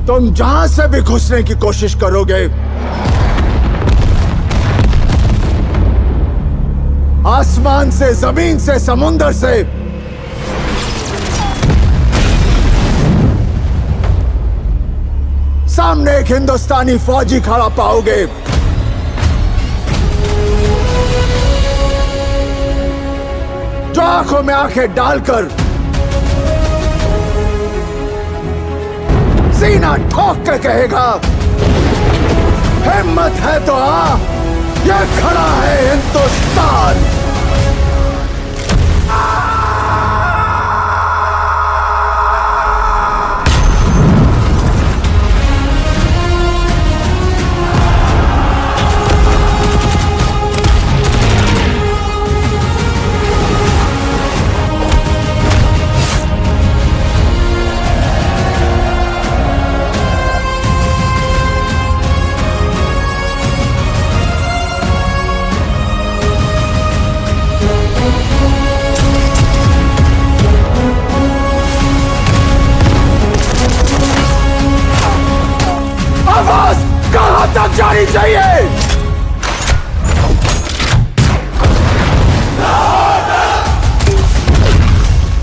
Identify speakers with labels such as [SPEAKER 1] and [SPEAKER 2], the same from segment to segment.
[SPEAKER 1] तुम जहां से भी घुसने की कोशिश करोगे, आसमान से, जमीन से, समुंदर से, सामने एक हिंदुस्तानी फौजी खड़ा पाओगे। जो आंखों में आंखें डालकर सीना ठोक कर कहेगा, हिम्मत है तो आ, ये खड़ा है हिंदुस्तान। आवाज कहां तक जानी चाहिए?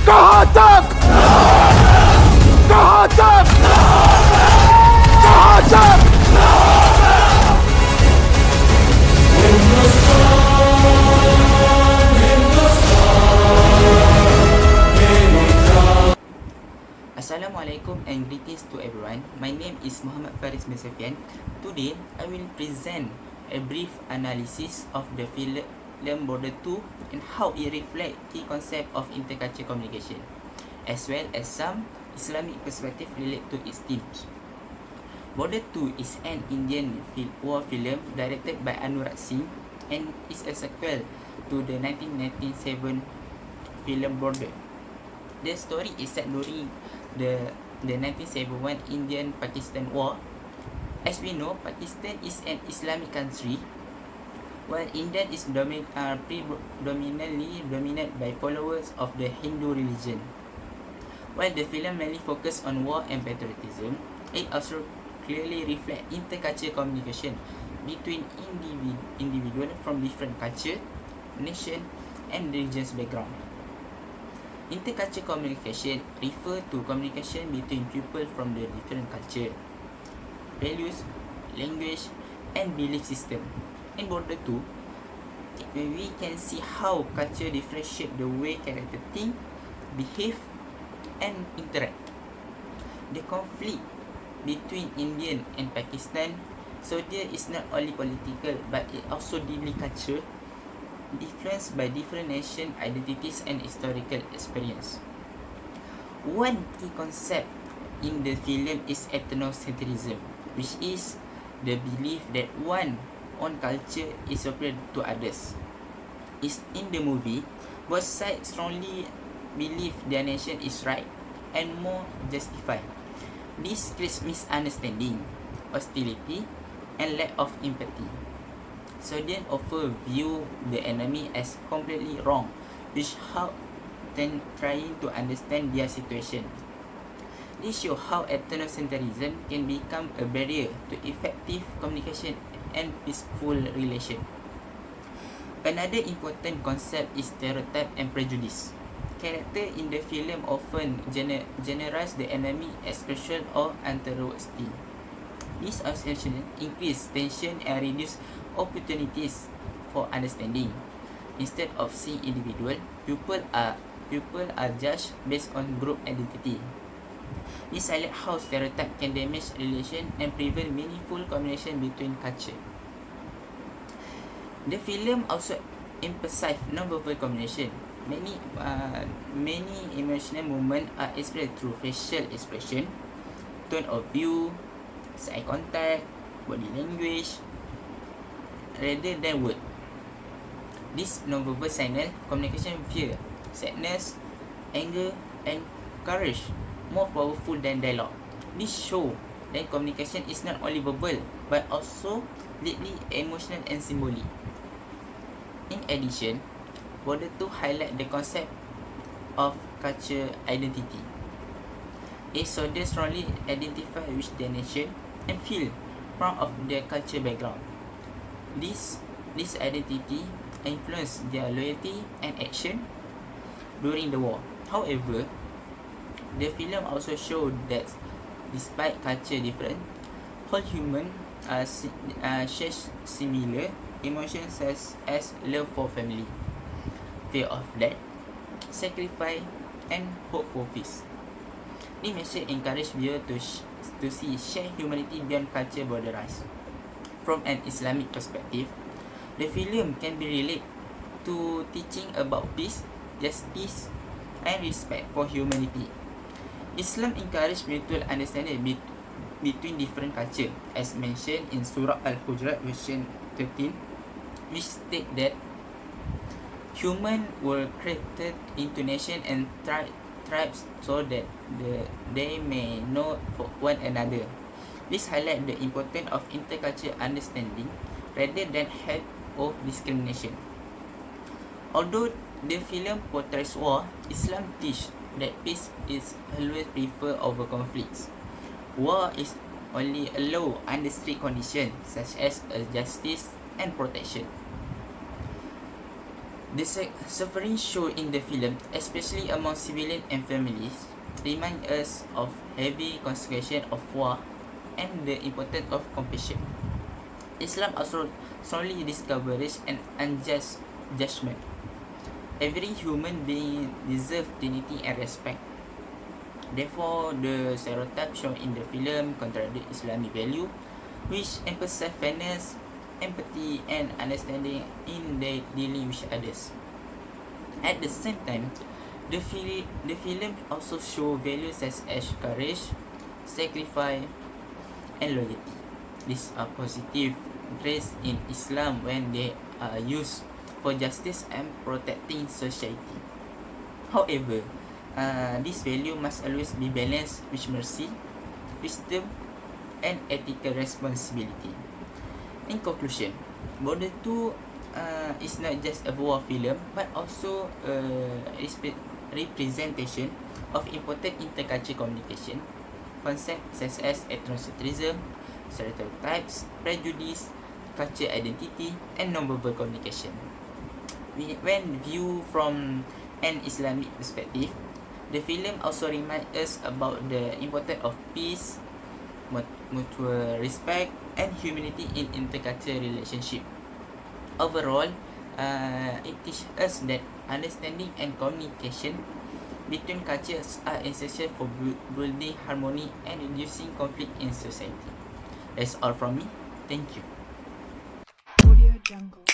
[SPEAKER 1] कहां तक? कहां तक? कहां तक?
[SPEAKER 2] Assalamualaikum and greetings to everyone. My name is Muhammad Faris Mesafian. Today, I will present a brief analysis of the film Border 2 and how it reflects key concept of intercultural communication, as well as some Islamic perspective related to its themes. Border 2 is an Indian war film directed by Anurag Singh and is a sequel to the 1997 film Border. The story is set during the 1971 Indian-Pakistan War. As we know, Pakistan is an Islamic country, while India is predominantly dominated by followers of the Hindu religion. While the film mainly focuses on war and patriotism, it also clearly reflects intercultural communication between individuals from different culture, nation, and religious background. Intercultural communication refers to communication between people from the different culture, values, language, and belief system. In Border 2, we can see how culture differentiate the way characters think, behave, and interact. The conflict between India and Pakistan soldier is not only political but it also deeply cultural, influenced by different nation identities and historical experience. One key concept in the film is ethnocentrism, which is the belief that one own culture is superior to others. In the movie, both sides strongly believe their nation is right and more justified. This creates misunderstanding, hostility, and lack of empathy. Soldiers often view the enemy as completely wrong, which help them trying to understand their situation. This shows how ethnocentrism can become a barrier to effective communication and peaceful relation. Another important concept is stereotype and prejudice. Characters in the film often generalize the enemy as special or antagonists. This association increase tension and reduce opportunities for understanding. Instead of seeing individual, people are judged based on group identity. This highlights how stereotype can damage relation and prevent meaningful communication between culture. The film also emphasizes non-verbal communication. Many emotional moments are expressed through facial expression, tone of view, eye contact, body language, rather than word. This non-verbal signal communication fear, sadness, anger, and courage more powerful than dialogue. This shows that communication is not only verbal but also deeply emotional and symbolic. In addition, Border 2 highlight the concept of cultural identity. so they strongly identify with their nation and feel proud of their culture background. This identity influenced their loyalty and action during the war. However, the film also showed that despite culture different, all humans share similar emotions as love for family, fear of death, sacrifice, and hope for peace. This message encourage viewers to see shared humanity beyond culture boundaries. From an Islamic perspective, the film can be related to teaching about peace, justice, and respect for humanity. Islam encourages mutual understanding between different cultures, as mentioned in Surah Al-Hujurat version 13, which state that humans were created into nations and tribes so that they may know for one another. This highlights the importance of intercultural understanding rather than hate or discrimination. Although the film portrays war, Islam teaches that peace is always preferred over conflicts. War is only allowed under strict conditions such as justice and protection. The suffering shown in the film, especially among civilians and families, remind us of heavy consequences of war and the importance of compassion. Islam also strongly discourages an unjust judgment. Every human being deserves dignity and respect. Therefore, the stereotypes shown in the film contradict Islamic value, which emphasize fairness, empathy, and understanding in their dealing with others. At the same time, the film also shows values such as courage, sacrifice, and loyalty. These are positive traits in Islam when they are used for justice and protecting society. However, this value must always be balanced with mercy, wisdom, and ethical responsibility. In conclusion, Border 2 is not just a war film but also a representation of important intercultural communication concepts such as ethnocentrism, stereotypes, prejudice, cultural identity, and non-verbal communication. When viewed from an Islamic perspective, the film also reminds us about the importance of peace, mutual respect, and humanity in intercultural relationship. Overall, it teaches us that understanding and communication between cultures are essential for building harmony and reducing conflict in society. That's all from me. Thank you.
[SPEAKER 3] Audio Jungle.